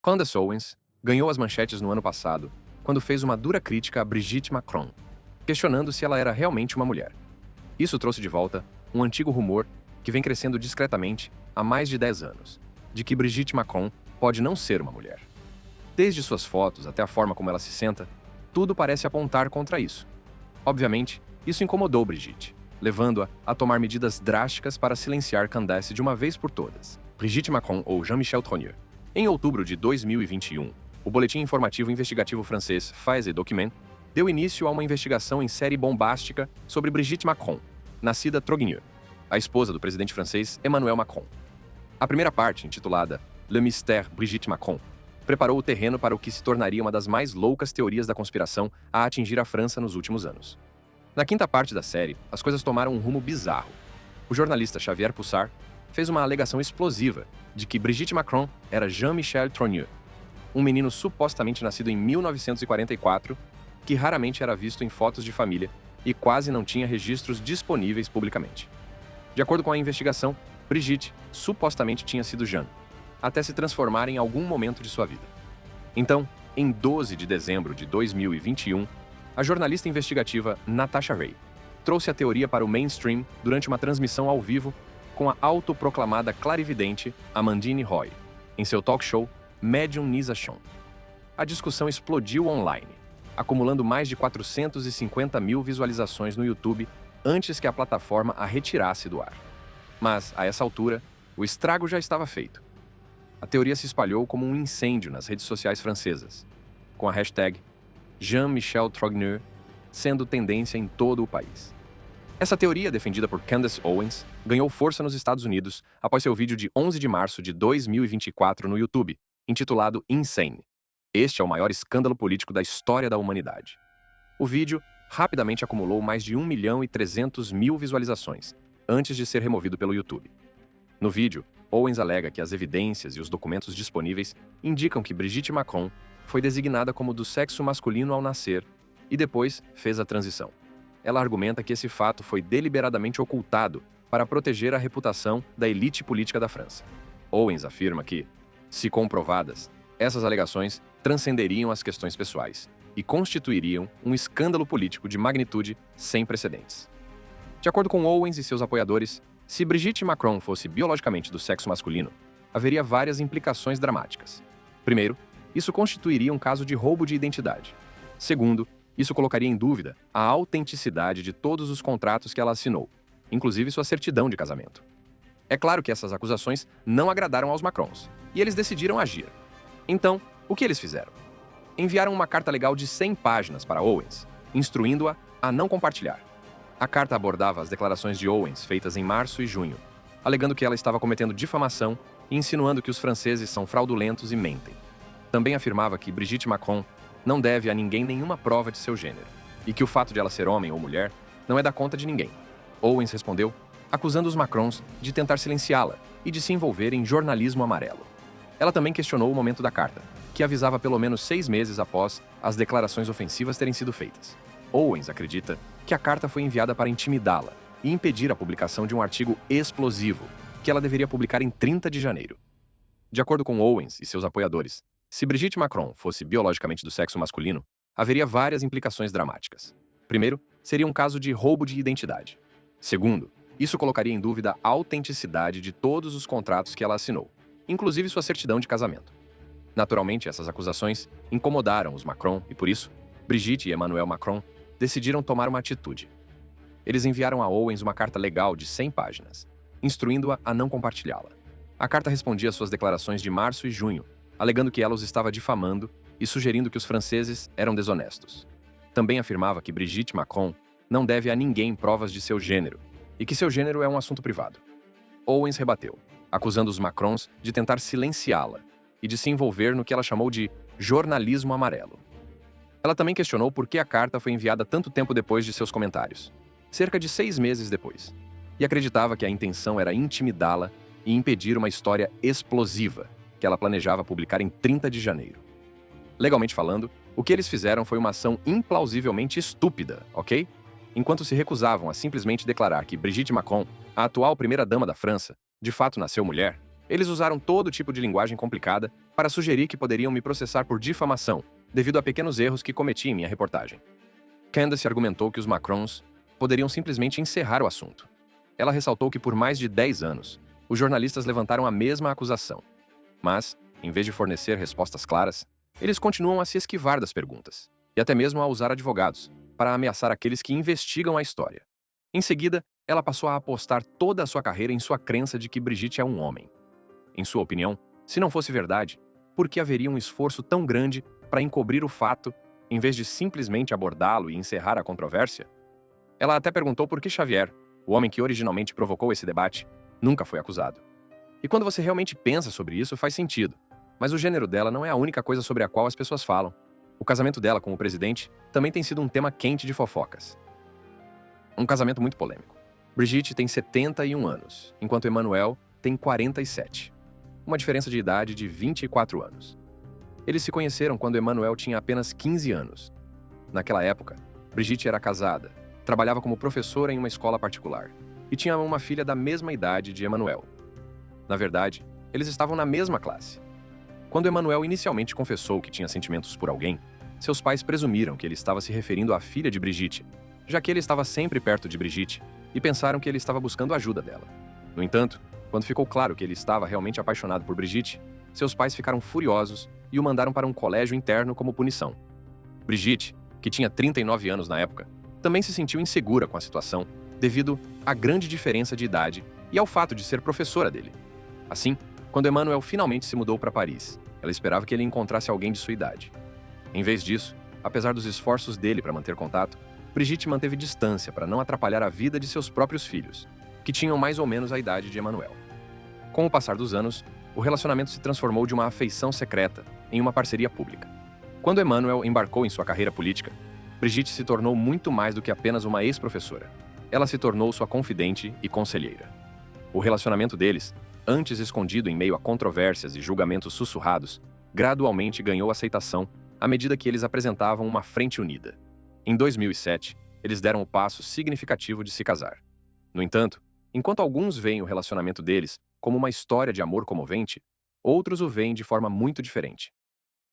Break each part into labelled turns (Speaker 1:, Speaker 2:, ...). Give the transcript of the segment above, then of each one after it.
Speaker 1: Candace Owens ganhou as manchetes no ano passado quando fez uma dura crítica a Brigitte Macron, questionando se ela era realmente uma mulher. Isso trouxe de volta um antigo rumor que vem crescendo discretamente há mais de 10 anos, de que Brigitte Macron pode não ser uma mulher. Desde suas fotos até a forma como ela se senta, tudo parece apontar contra isso. Obviamente, isso incomodou Brigitte, levando-a a tomar medidas drásticas para silenciar Candace de uma vez por todas. Brigitte Macron ou Jean-Michel Trogneux. Em outubro de 2021, o boletim informativo investigativo francês Faits et Documents deu início a uma investigação em série bombástica sobre Brigitte Macron, nascida Trogneux, a esposa do presidente francês Emmanuel Macron. A primeira parte, intitulada Le Mystère Brigitte Macron, preparou o terreno para o que se tornaria uma das mais loucas teorias da conspiração a atingir a França nos últimos anos. Na quinta parte da série, as coisas tomaram um rumo bizarro. O jornalista Xavier Pussart fez uma alegação explosiva de que Brigitte Macron era Jean-Michel Trogneux, um menino supostamente nascido em 1944, que raramente era visto em fotos de família e quase não tinha registros disponíveis publicamente. De acordo com a investigação, Brigitte supostamente tinha sido Jeanne, até se transformar em algum momento de sua vida. Então, em 12 de dezembro de 2021, a jornalista investigativa Natasha Ray trouxe a teoria para o mainstream durante uma transmissão ao vivo com a autoproclamada clarividente Amandine Roy, em seu talk show Medium Nisa Show. A discussão explodiu online, acumulando mais de 450 mil visualizações no YouTube antes que a plataforma a retirasse do ar. Mas, a essa altura, o estrago já estava feito. A teoria se espalhou como um incêndio nas redes sociais francesas, com a hashtag Jean-Michel Trogneux sendo tendência em todo o país. Essa teoria, defendida por Candace Owens, ganhou força nos Estados Unidos após seu vídeo de 11 de março de 2024 no YouTube, intitulado Insane. Este é o maior escândalo político da história da humanidade. O vídeo rapidamente acumulou mais de 1.300.000 visualizações, antes de ser removido pelo YouTube. No vídeo, Owens alega que as evidências e os documentos disponíveis indicam que Brigitte Macron foi designada como do sexo masculino ao nascer e depois fez a transição. Ela argumenta que esse fato foi deliberadamente ocultado para proteger a reputação da elite política da França. Owens afirma que, se comprovadas, essas alegações transcenderiam as questões pessoais e constituiriam um escândalo político de magnitude sem precedentes. De acordo com Owens e seus apoiadores, se Brigitte Macron fosse biologicamente do sexo masculino, haveria várias implicações dramáticas. Primeiro, isso constituiria um caso de roubo de identidade. Segundo, isso colocaria em dúvida a autenticidade de todos os contratos que ela assinou, inclusive sua certidão de casamento. É claro que essas acusações não agradaram aos Macrons, e eles decidiram agir. Então, o que eles fizeram? Enviaram uma carta legal de 100 páginas para Owens, instruindo-a a não compartilhar. A carta abordava as declarações de Owens feitas em março e junho, alegando que ela estava cometendo difamação e insinuando que os franceses são fraudulentos e mentem. Também afirmava que Brigitte Macron não deve a ninguém nenhuma prova de seu gênero, e que o fato de ela ser homem ou mulher não é da conta de ninguém. Owens respondeu, acusando os Macrons de tentar silenciá-la e de se envolver em jornalismo amarelo. Ela também questionou o momento da carta, que avisava pelo menos 6 meses após as declarações ofensivas terem sido feitas. Owens acredita que a carta foi enviada para intimidá-la e impedir a publicação de um artigo explosivo, que ela deveria publicar em 30 de janeiro. De acordo com Owens e seus apoiadores, se Brigitte Macron fosse biologicamente do sexo masculino, haveria várias implicações dramáticas. Primeiro, seria um caso de roubo de identidade. Segundo, isso colocaria em dúvida a autenticidade de todos os contratos que ela assinou, inclusive sua certidão de casamento. Naturalmente, essas acusações incomodaram os Macron e, por isso, Brigitte e Emmanuel Macron decidiram tomar uma atitude. Eles enviaram a Owens uma carta legal de 100 páginas, instruindo-a a não compartilhá-la. A carta respondia às suas declarações de março e junho, alegando que ela os estava difamando e sugerindo que os franceses eram desonestos. Também afirmava que Brigitte Macron não deve a ninguém provas de seu gênero e que seu gênero é um assunto privado. Owens rebateu, acusando os Macrons de tentar silenciá-la e de se envolver no que ela chamou de jornalismo amarelo. Ela também questionou por que a carta foi enviada tanto tempo depois de seus comentários, cerca de 6 meses depois, e acreditava que a intenção era intimidá-la e impedir uma história explosiva que ela planejava publicar em 30 de janeiro. Legalmente falando, o que eles fizeram foi uma ação implausivelmente estúpida, ok? Enquanto se recusavam a simplesmente declarar que Brigitte Macron, a atual primeira-dama da França, de fato nasceu mulher, Eles usaram todo tipo de linguagem complicada para sugerir que poderiam me processar por difamação, devido a pequenos erros que cometi em minha reportagem. Candace argumentou que os Macrons poderiam simplesmente encerrar o assunto. Ela ressaltou que por mais de 10 anos, os jornalistas levantaram a mesma acusação. Mas, em vez de fornecer respostas claras, eles continuam a se esquivar das perguntas, e até mesmo a usar advogados, para ameaçar aqueles que investigam a história. Em seguida, ela passou a apostar toda a sua carreira em sua crença de que Brigitte é um homem. Em sua opinião, se não fosse verdade, por que haveria um esforço tão grande para encobrir o fato, em vez de simplesmente abordá-lo e encerrar a controvérsia? Ela até perguntou por que Xavier, o homem que originalmente provocou esse debate, nunca foi acusado. E quando você realmente pensa sobre isso, faz sentido. Mas o gênero dela não é a única coisa sobre a qual as pessoas falam. O casamento dela com o presidente também tem sido um tema quente de fofocas. Um casamento muito polêmico. Brigitte tem 71 anos, enquanto Emmanuel tem 47. Uma diferença de idade de 24 anos. Eles se conheceram quando Emmanuel tinha apenas 15 anos. Naquela época, Brigitte era casada, trabalhava como professora em uma escola particular e tinha uma filha da mesma idade de Emmanuel. Na verdade, eles estavam na mesma classe. Quando Emmanuel inicialmente confessou que tinha sentimentos por alguém, seus pais presumiram que ele estava se referindo à filha de Brigitte, já que ele estava sempre perto de Brigitte, e pensaram que ele estava buscando a ajuda dela. No entanto, quando ficou claro que ele estava realmente apaixonado por Brigitte, seus pais ficaram furiosos e o mandaram para um colégio interno como punição. Brigitte, que tinha 39 anos na época, também se sentiu insegura com a situação devido à grande diferença de idade e ao fato de ser professora dele. Assim, quando Emmanuel finalmente se mudou para Paris, ela esperava que ele encontrasse alguém de sua idade. Em vez disso, apesar dos esforços dele para manter contato, Brigitte manteve distância para não atrapalhar a vida de seus próprios filhos, que tinham mais ou menos a idade de Emmanuel. Com o passar dos anos, o relacionamento se transformou de uma afeição secreta em uma parceria pública. Quando Emmanuel embarcou em sua carreira política, Brigitte se tornou muito mais do que apenas uma ex-professora. Ela se tornou sua confidente e conselheira. O relacionamento deles, antes escondido em meio a controvérsias e julgamentos sussurrados, gradualmente ganhou aceitação à medida que eles apresentavam uma frente unida. Em 2007, eles deram o passo significativo de se casar. No entanto, enquanto alguns veem o relacionamento deles como uma história de amor comovente, outros o veem de forma muito diferente.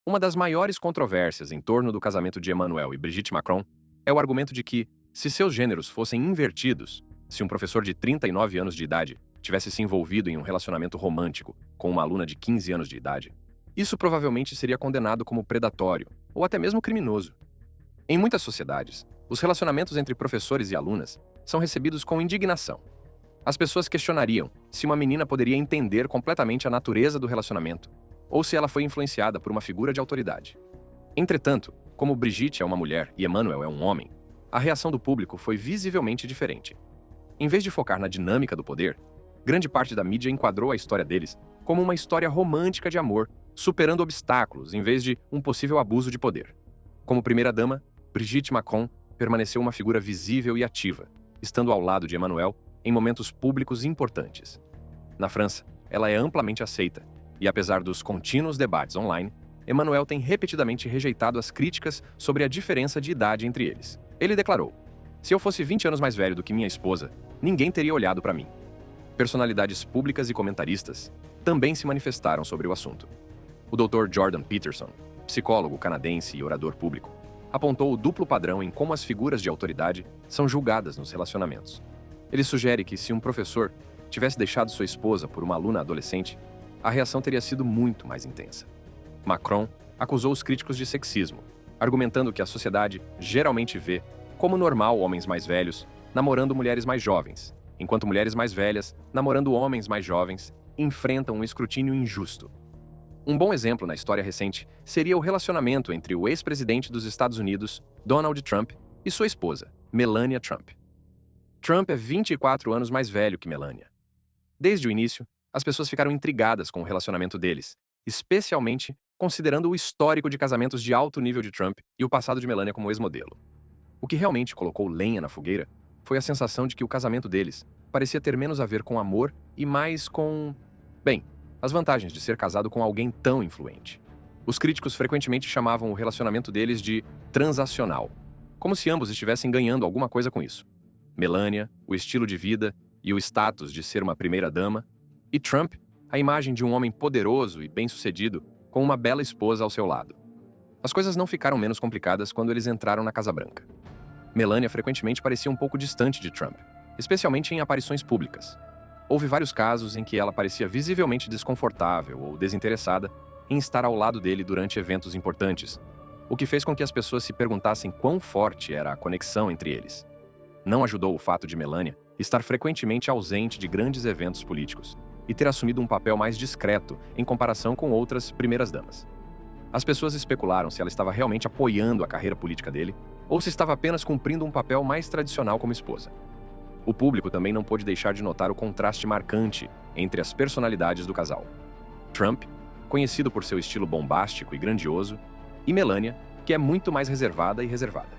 Speaker 1: Uma das maiores controvérsias em torno do casamento de Emmanuel e Brigitte Macron é o argumento de que, se seus gêneros fossem invertidos, se um professor de 39 anos de idade tivesse se envolvido em um relacionamento romântico com uma aluna de 15 anos de idade, isso provavelmente seria condenado como predatório ou até mesmo criminoso. Em muitas sociedades, os relacionamentos entre professores e alunas são recebidos com indignação. As pessoas questionariam se uma menina poderia entender completamente a natureza do relacionamento ou se ela foi influenciada por uma figura de autoridade. Entretanto, como Brigitte é uma mulher e Emmanuel é um homem, a reação do público foi visivelmente diferente. Em vez de focar na dinâmica do poder, grande parte da mídia enquadrou a história deles como uma história romântica de amor, superando obstáculos em vez de um possível abuso de poder. Como primeira-dama, Brigitte Macron permaneceu uma figura visível e ativa, estando ao lado de Emmanuel em momentos públicos importantes. Na França, ela é amplamente aceita, e apesar dos contínuos debates online, Emmanuel tem repetidamente rejeitado as críticas sobre a diferença de idade entre eles. Ele declarou: "Se eu fosse 20 anos mais velho do que minha esposa, ninguém teria olhado para mim." Personalidades públicas e comentaristas também se manifestaram sobre o assunto. O Dr. Jordan Peterson, psicólogo canadense e orador público, apontou o duplo padrão em como as figuras de autoridade são julgadas nos relacionamentos. Ele sugere que se um professor tivesse deixado sua esposa por uma aluna adolescente, a reação teria sido muito mais intensa. Macron acusou os críticos de sexismo, argumentando que a sociedade geralmente vê como normal homens mais velhos namorando mulheres mais jovens, enquanto mulheres mais velhas namorando homens mais jovens enfrentam um escrutínio injusto. Um bom exemplo na história recente seria o relacionamento entre o ex-presidente dos Estados Unidos, Donald Trump, e sua esposa, Melania Trump. Trump é 24 anos mais velho que Melania. Desde o início, as pessoas ficaram intrigadas com o relacionamento deles, especialmente considerando o histórico de casamentos de alto nível de Trump e o passado de Melania como ex-modelo. O que realmente colocou lenha na fogueira foi a sensação de que o casamento deles parecia ter menos a ver com amor e mais com, bem, as vantagens de ser casado com alguém tão influente. Os críticos frequentemente chamavam o relacionamento deles de transacional, como se ambos estivessem ganhando alguma coisa com isso. Melania, o estilo de vida e o status de ser uma primeira-dama, e Trump, a imagem de um homem poderoso e bem-sucedido com uma bela esposa ao seu lado. As coisas não ficaram menos complicadas quando eles entraram na Casa Branca. Melania frequentemente parecia um pouco distante de Trump, especialmente em aparições públicas. Houve vários casos em que ela parecia visivelmente desconfortável ou desinteressada em estar ao lado dele durante eventos importantes, o que fez com que as pessoas se perguntassem quão forte era a conexão entre eles. Não ajudou o fato de Melania estar frequentemente ausente de grandes eventos políticos e ter assumido um papel mais discreto em comparação com outras primeiras-damas. As pessoas especularam se ela estava realmente apoiando a carreira política dele ou se estava apenas cumprindo um papel mais tradicional como esposa. O público também não pôde deixar de notar o contraste marcante entre as personalidades do casal. Trump, conhecido por seu estilo bombástico e grandioso, e Melania, que é muito mais reservada e reservada.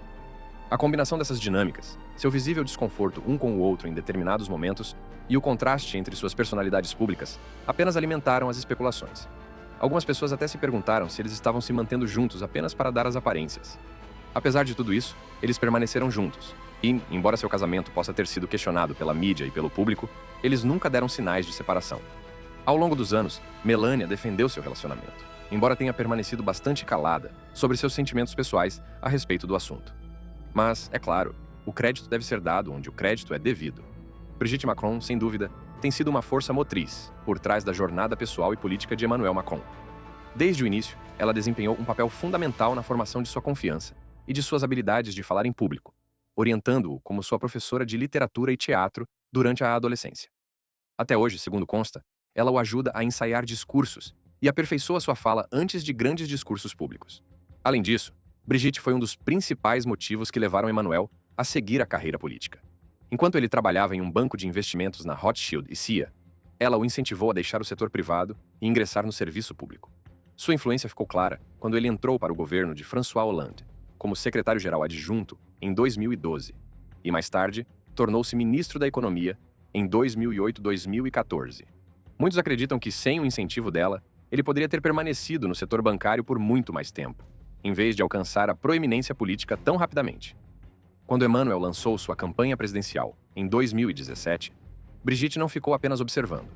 Speaker 1: A combinação dessas dinâmicas, seu visível desconforto um com o outro em determinados momentos e o contraste entre suas personalidades públicas apenas alimentaram as especulações. Algumas pessoas até se perguntaram se eles estavam se mantendo juntos apenas para dar as aparências. Apesar de tudo isso, eles permaneceram juntos. E, embora seu casamento possa ter sido questionado pela mídia e pelo público, eles nunca deram sinais de separação. Ao longo dos anos, Melania defendeu seu relacionamento, embora tenha permanecido bastante calada sobre seus sentimentos pessoais a respeito do assunto. Mas, é claro, o crédito deve ser dado onde o crédito é devido. Brigitte Macron, sem dúvida, tem sido uma força motriz por trás da jornada pessoal e política de Emmanuel Macron. Desde o início, ela desempenhou um papel fundamental na formação de sua confiança e de suas habilidades de falar em público, orientando-o como sua professora de literatura e teatro durante a adolescência. Até hoje, segundo consta, ela o ajuda a ensaiar discursos e aperfeiçoa sua fala antes de grandes discursos públicos. Além disso, Brigitte foi um dos principais motivos que levaram Emmanuel a seguir a carreira política. Enquanto ele trabalhava em um banco de investimentos na Rothschild e Cia, ela o incentivou a deixar o setor privado e ingressar no serviço público. Sua influência ficou clara quando ele entrou para o governo de François Hollande, como secretário-geral adjunto em 2012, e mais tarde tornou-se ministro da Economia em 2008-2014. Muitos acreditam que, sem o incentivo dela, ele poderia ter permanecido no setor bancário por muito mais tempo, em vez de alcançar a proeminência política tão rapidamente. Quando Emmanuel lançou sua campanha presidencial em 2017, Brigitte não ficou apenas observando.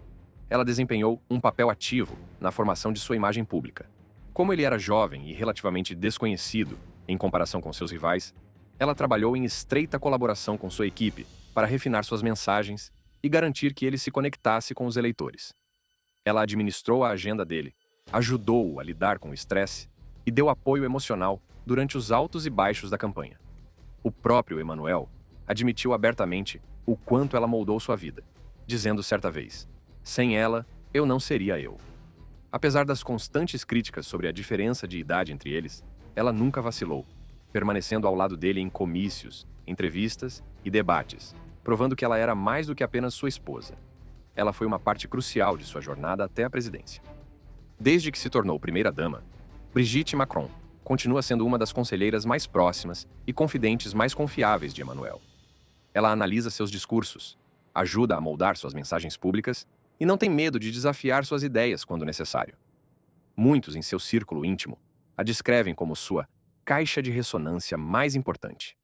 Speaker 1: Ela desempenhou um papel ativo na formação de sua imagem pública. Como ele era jovem e relativamente desconhecido em comparação com seus rivais, ela trabalhou em estreita colaboração com sua equipe para refinar suas mensagens e garantir que ele se conectasse com os eleitores. Ela administrou a agenda dele, ajudou-o a lidar com o estresse e deu apoio emocional durante os altos e baixos da campanha. O próprio Emmanuel admitiu abertamente o quanto ela moldou sua vida, dizendo certa vez: "Sem ela, eu não seria eu." Apesar das constantes críticas sobre a diferença de idade entre eles, ela nunca vacilou, permanecendo ao lado dele em comícios, entrevistas e debates, provando que ela era mais do que apenas sua esposa. Ela foi uma parte crucial de sua jornada até a presidência. Desde que se tornou primeira-dama, Brigitte Macron continua sendo uma das conselheiras mais próximas e confidentes mais confiáveis de Emmanuel. Ela analisa seus discursos, ajuda a moldar suas mensagens públicas e não tem medo de desafiar suas ideias quando necessário. Muitos em seu círculo íntimo a descrevem como sua caixa de ressonância mais importante.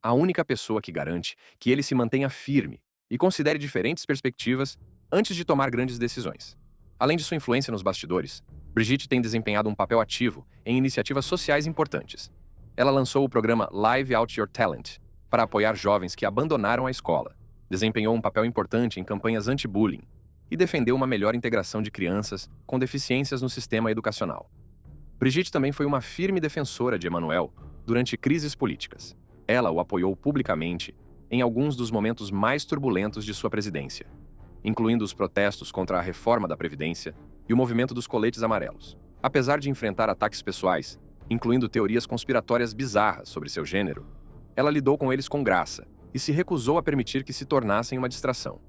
Speaker 1: A única pessoa que garante que ele se mantenha firme e considere diferentes perspectivas antes de tomar grandes decisões. Além de sua influência nos bastidores, Brigitte tem desempenhado um papel ativo em iniciativas sociais importantes. Ela lançou o programa Live Out Your Talent para apoiar jovens que abandonaram a escola, desempenhou um papel importante em campanhas anti-bullying e defendeu uma melhor integração de crianças com deficiências no sistema educacional. Brigitte também foi uma firme defensora de Emmanuel durante crises políticas. Ela o apoiou publicamente em alguns dos momentos mais turbulentos de sua presidência, incluindo os protestos contra a reforma da Previdência e o movimento dos coletes amarelos. Apesar de enfrentar ataques pessoais, incluindo teorias conspiratórias bizarras sobre seu gênero, ela lidou com eles com graça e se recusou a permitir que se tornassem uma distração.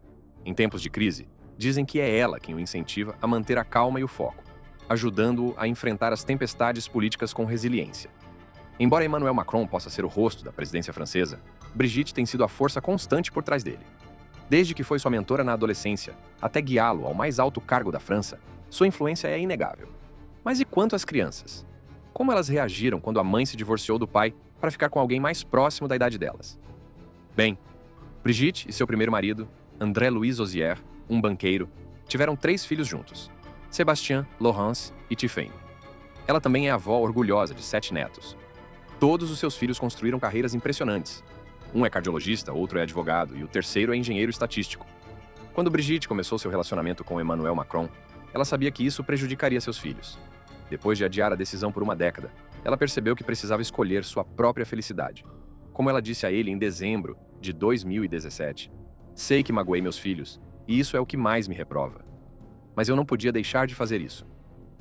Speaker 1: Em tempos de crise, dizem que é ela quem o incentiva a manter a calma e o foco, ajudando-o a enfrentar as tempestades políticas com resiliência. Embora Emmanuel Macron possa ser o rosto da presidência francesa, Brigitte tem sido a força constante por trás dele. Desde que foi sua mentora na adolescência, até guiá-lo ao mais alto cargo da França, sua influência é inegável. Mas e quanto às crianças? Como elas reagiram quando a mãe se divorciou do pai para ficar com alguém mais próximo da idade delas? Bem, Brigitte e seu primeiro marido, André Louis Ozier, um banqueiro, Tiveram 3 filhos juntos: Sebastian, Laurence e Tiffany. Ela também é avó orgulhosa de 7 netos. Todos os seus filhos construíram carreiras impressionantes. Um é cardiologista, outro é advogado e o terceiro é engenheiro estatístico. Quando Brigitte começou seu relacionamento com Emmanuel Macron, ela sabia que isso prejudicaria seus filhos. Depois de adiar a decisão por uma década, ela percebeu que precisava escolher sua própria felicidade. Como ela disse a ele em dezembro de 2017, sei que magoei meus filhos, e isso é o que mais me reprova. Mas eu não podia deixar de fazer isso.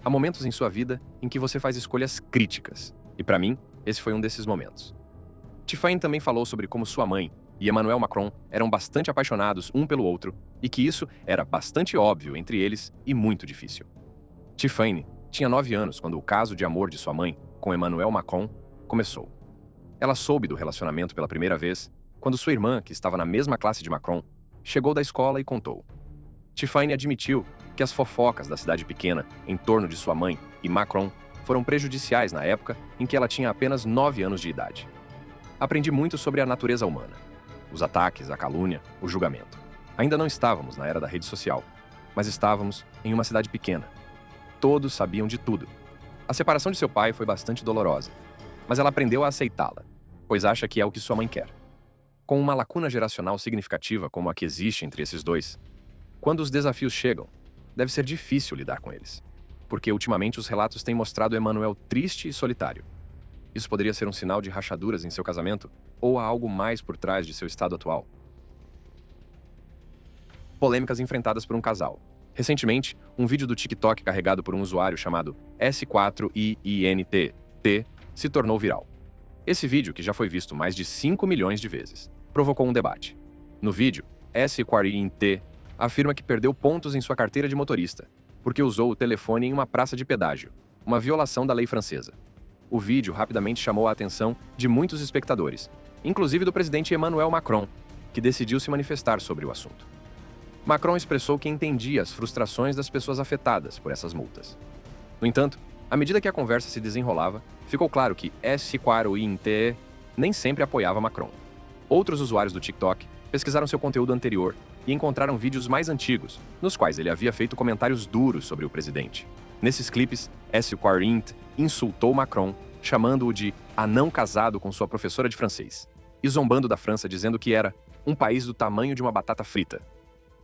Speaker 1: Há momentos em sua vida em que você faz escolhas críticas, e para mim, esse foi um desses momentos. Tiffany também falou sobre como sua mãe e Emmanuel Macron eram bastante apaixonados um pelo outro e que isso era bastante óbvio entre eles e muito difícil. Tiffany tinha 9 anos quando o caso de amor de sua mãe com Emmanuel Macron começou. Ela soube do relacionamento pela primeira vez quando sua irmã, que estava na mesma classe de Macron, chegou da escola e contou. Tiffany admitiu que as fofocas da cidade pequena em torno de sua mãe e Macron foram prejudiciais na época em que ela tinha apenas 9 anos de idade. Aprendi muito sobre a natureza humana. Os ataques, a calúnia, o julgamento. Ainda não estávamos na era da rede social, mas estávamos em uma cidade pequena. Todos sabiam de tudo. A separação de seu pai foi bastante dolorosa, mas ela aprendeu a aceitá-la, pois acha que é o que sua mãe quer. Com uma lacuna geracional significativa como a que existe entre esses dois, quando os desafios chegam, deve ser difícil lidar com eles, porque ultimamente os relatos têm mostrado Emmanuel triste e solitário. Isso poderia ser um sinal de rachaduras em seu casamento ou há algo mais por trás de seu estado atual. Polêmicas enfrentadas por um casal. Recentemente, um vídeo do TikTok carregado por um usuário chamado S4IINT se tornou viral. Esse vídeo, que já foi visto mais de 5 milhões de vezes, provocou um debate. No vídeo, S4IINT afirma que perdeu pontos em sua carteira de motorista porque usou o telefone em uma praça de pedágio, uma violação da lei francesa. O vídeo rapidamente chamou a atenção de muitos espectadores, inclusive do presidente Emmanuel Macron, que decidiu se manifestar sobre o assunto. Macron expressou que entendia as frustrações das pessoas afetadas por essas multas. No entanto, à medida que a conversa se desenrolava, ficou claro que S4INT nem sempre apoiava Macron. Outros usuários do TikTok pesquisaram seu conteúdo anterior e encontraram vídeos mais antigos, nos quais ele havia feito comentários duros sobre o presidente. Nesses clipes, S4INT insultou Macron, chamando-o de anão casado com sua professora de francês, e zombando da França dizendo que era um país do tamanho de uma batata frita.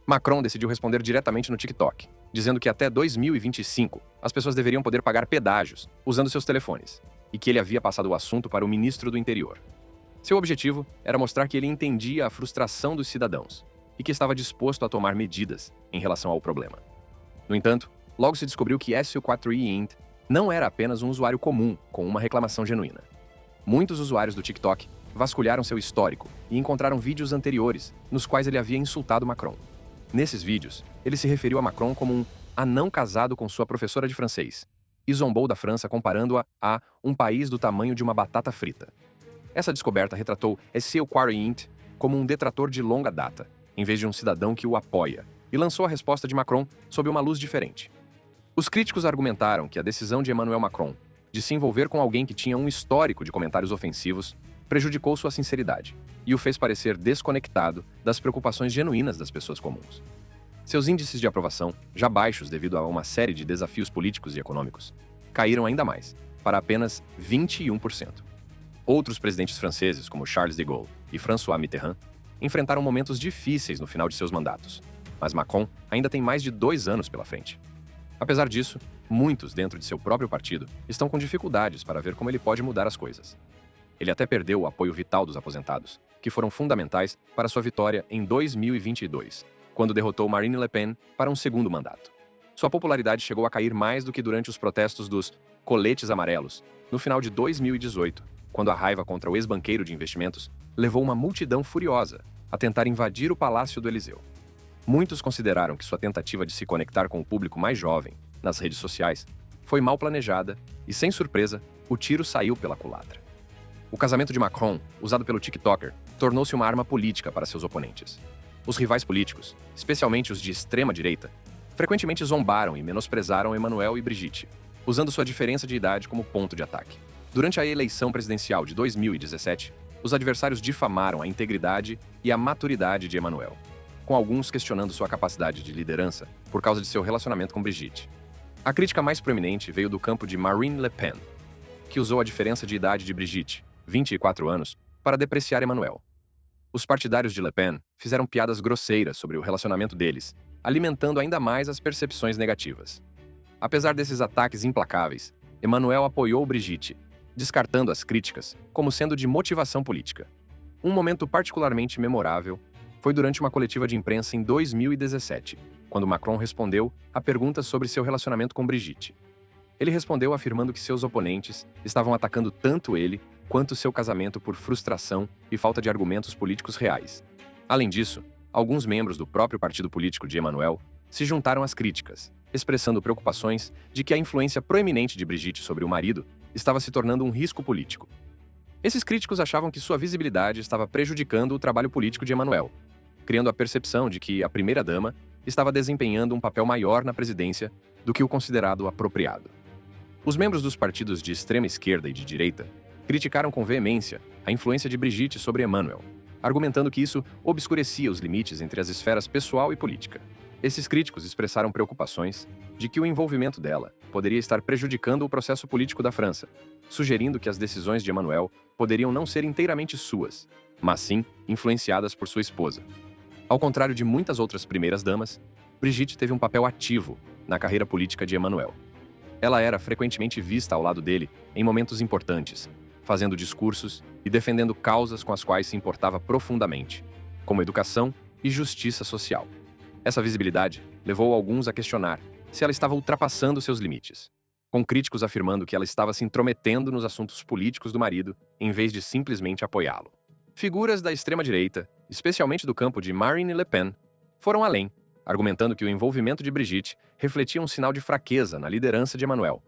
Speaker 1: Macron decidiu responder diretamente no TikTok, dizendo que até 2025 as pessoas deveriam poder pagar pedágios usando seus telefones, e que ele havia passado o assunto para o ministro do Interior. Seu objetivo era mostrar que ele entendia a frustração dos cidadãos e que estava disposto a tomar medidas em relação ao problema. No entanto, logo se descobriu que S4INT não era apenas um usuário comum com uma reclamação genuína. Muitos usuários do TikTok vasculharam seu histórico e encontraram vídeos anteriores nos quais ele havia insultado Macron. Nesses vídeos, ele se referiu a Macron como um anão casado com sua professora de francês e zombou da França comparando-a a um país do tamanho de uma batata frita. Essa descoberta retratou S4INT como um detrator de longa data, em vez de um cidadão que o apoia, e lançou a resposta de Macron sob uma luz diferente. Os críticos argumentaram que a decisão de Emmanuel Macron de se envolver com alguém que tinha um histórico de comentários ofensivos prejudicou sua sinceridade e o fez parecer desconectado das preocupações genuínas das pessoas comuns. Seus índices de aprovação, já baixos devido a uma série de desafios políticos e econômicos, caíram ainda mais, para apenas 21%. Outros presidentes franceses, como Charles de Gaulle e François Mitterrand, enfrentaram momentos difíceis no final de seus mandatos, mas Macron ainda tem mais de 2 anos pela frente. Apesar disso, muitos dentro de seu próprio partido estão com dificuldades para ver como ele pode mudar as coisas. Ele até perdeu o apoio vital dos aposentados, que foram fundamentais para sua vitória em 2022, quando derrotou Marine Le Pen para um segundo mandato. Sua popularidade chegou a cair mais do que durante os protestos dos coletes amarelos, no final de 2018, quando a raiva contra o ex-banqueiro de investimentos levou uma multidão furiosa a tentar invadir o Palácio do Eliseu. Muitos consideraram que sua tentativa de se conectar com o público mais jovem, nas redes sociais, foi mal planejada e, sem surpresa, o tiro saiu pela culatra. O casamento de Macron, usado pelo TikToker, tornou-se uma arma política para seus oponentes. Os rivais políticos, especialmente os de extrema-direita, frequentemente zombaram e menosprezaram Emmanuel e Brigitte, usando sua diferença de idade como ponto de ataque. Durante a eleição presidencial de 2017, os adversários difamaram a integridade e a maturidade de Emmanuel. com alguns questionando sua capacidade de liderança por causa de seu relacionamento com Brigitte. A crítica mais proeminente veio do campo de Marine Le Pen, que usou a diferença de idade de Brigitte, 24 anos, para depreciar Emmanuel. Os partidários de Le Pen fizeram piadas grosseiras sobre o relacionamento deles, alimentando ainda mais as percepções negativas. Apesar desses ataques implacáveis, Emmanuel apoiou Brigitte, descartando as críticas como sendo de motivação política. Um momento particularmente memorável foi durante uma coletiva de imprensa em 2017, quando Macron respondeu a perguntas sobre seu relacionamento com Brigitte. Ele respondeu afirmando que seus oponentes estavam atacando tanto ele quanto seu casamento por frustração e falta de argumentos políticos reais. Além disso, alguns membros do próprio partido político de Emmanuel se juntaram às críticas, expressando preocupações de que a influência proeminente de Brigitte sobre o marido estava se tornando um risco político. Esses críticos achavam que sua visibilidade estava prejudicando o trabalho político de Emmanuel, criando a percepção de que a primeira-dama estava desempenhando um papel maior na presidência do que o considerado apropriado. Os membros dos partidos de extrema esquerda e de direita criticaram com veemência a influência de Brigitte sobre Emmanuel, argumentando que isso obscurecia os limites entre as esferas pessoal e política. Esses críticos expressaram preocupações de que o envolvimento dela poderia estar prejudicando o processo político da França, sugerindo que as decisões de Emmanuel poderiam não ser inteiramente suas, mas sim influenciadas por sua esposa. Ao contrário de muitas outras primeiras-damas, Brigitte teve um papel ativo na carreira política de Emmanuel. Ela era frequentemente vista ao lado dele em momentos importantes, fazendo discursos e defendendo causas com as quais se importava profundamente, como educação e justiça social. Essa visibilidade levou alguns a questionar se ela estava ultrapassando seus limites, com críticos afirmando que ela estava se intrometendo nos assuntos políticos do marido em vez de simplesmente apoiá-lo. Figuras da extrema-direita, especialmente do campo de Marine Le Pen, foram além, argumentando que o envolvimento de Brigitte refletia um sinal de fraqueza na liderança de Emmanuel.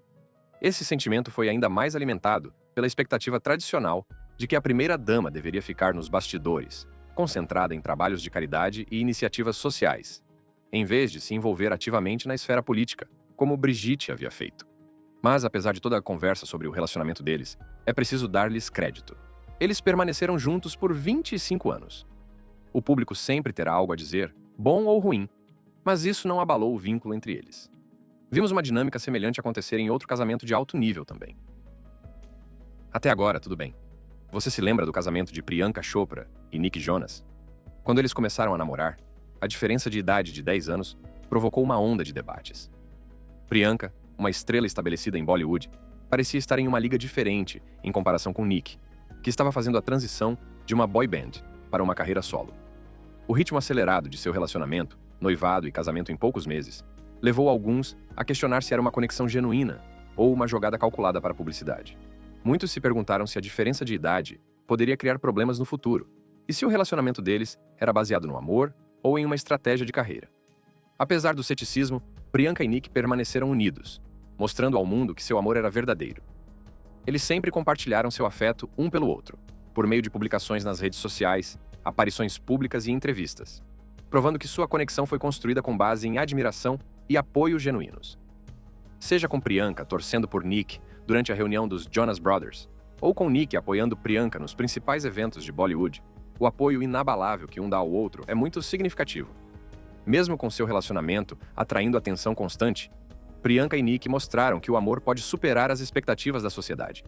Speaker 1: Esse sentimento foi ainda mais alimentado pela expectativa tradicional de que a primeira-dama deveria ficar nos bastidores, concentrada em trabalhos de caridade e iniciativas sociais, em vez de se envolver ativamente na esfera política, como Brigitte havia feito. Mas, apesar de toda a conversa sobre o relacionamento deles, é preciso dar-lhes crédito. Eles permaneceram juntos por 25 anos. O público sempre terá algo a dizer, bom ou ruim, mas isso não abalou o vínculo entre eles. Vimos uma dinâmica semelhante acontecer em outro casamento de alto nível também. Até agora, tudo bem. Você se lembra do casamento de Priyanka Chopra e Nick Jonas? Quando eles começaram a namorar, a diferença de idade de 10 anos provocou uma onda de debates. Priyanka, uma estrela estabelecida em Bollywood, parecia estar em uma liga diferente em comparação com Nick, que estava fazendo a transição de uma boy band para uma carreira solo. O ritmo acelerado de seu relacionamento, noivado e casamento em poucos meses, levou alguns a questionar se era uma conexão genuína ou uma jogada calculada para a publicidade. Muitos se perguntaram se a diferença de idade poderia criar problemas no futuro, e se o relacionamento deles era baseado no amor ou em uma estratégia de carreira. Apesar do ceticismo, Priyanka e Nick permaneceram unidos, mostrando ao mundo que seu amor era verdadeiro. Eles sempre compartilharam seu afeto um pelo outro, por meio de publicações nas redes sociais, aparições públicas e entrevistas, provando que sua conexão foi construída com base em admiração e apoio genuínos. Seja com Priyanka torcendo por Nick durante a reunião dos Jonas Brothers, ou com Nick apoiando Priyanka nos principais eventos de Bollywood, o apoio inabalável que um dá ao outro é muito significativo. Mesmo com seu relacionamento atraindo atenção constante, Priyanka e Nick mostraram que o amor pode superar as expectativas da sociedade.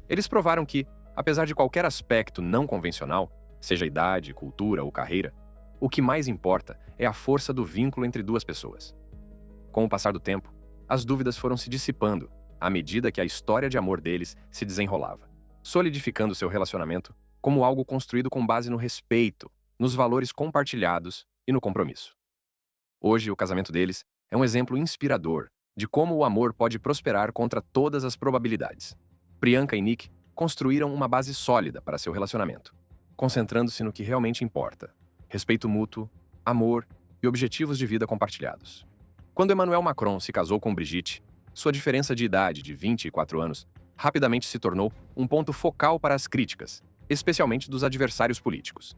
Speaker 1: Eles provaram que, apesar de qualquer aspecto não convencional, seja idade, cultura ou carreira, o que mais importa é a força do vínculo entre duas pessoas. Com o passar do tempo, as dúvidas foram se dissipando à medida que a história de amor deles se desenrolava, solidificando seu relacionamento como algo construído com base no respeito, nos valores compartilhados e no compromisso. Hoje, o casamento deles é um exemplo inspirador de como o amor pode prosperar contra todas as probabilidades. Priyanka e Nick construíram uma base sólida para seu relacionamento, concentrando-se no que realmente importa: respeito mútuo, amor e objetivos de vida compartilhados. Quando Emmanuel Macron se casou com Brigitte, sua diferença de idade de 24 anos rapidamente se tornou um ponto focal para as críticas, especialmente dos adversários políticos.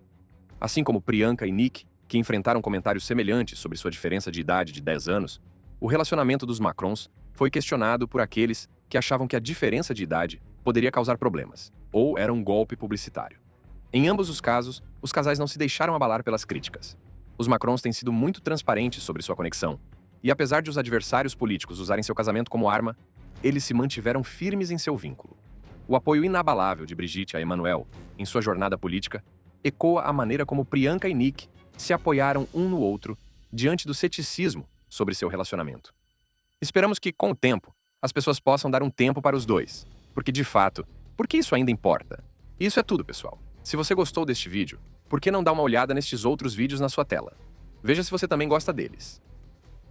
Speaker 1: Assim como Priyanka e Nick, que enfrentaram comentários semelhantes sobre sua diferença de idade de 10 anos, o relacionamento dos Macrons foi questionado por aqueles que achavam que a diferença de idade poderia causar problemas, ou era um golpe publicitário. Em ambos os casos, os casais não se deixaram abalar pelas críticas. Os Macrons têm sido muito transparentes sobre sua conexão, e apesar de os adversários políticos usarem seu casamento como arma, eles se mantiveram firmes em seu vínculo. O apoio inabalável de Brigitte a Emmanuel em sua jornada política ecoa a maneira como Priyanka e Nick se apoiaram um no outro diante do ceticismo sobre seu relacionamento. Esperamos que, com o tempo, as pessoas possam dar um tempo para os dois, porque, de fato, por que isso ainda importa? E isso é tudo, pessoal. Se você gostou deste vídeo, por que não dar uma olhada nestes outros vídeos na sua tela? Veja se você também gosta deles.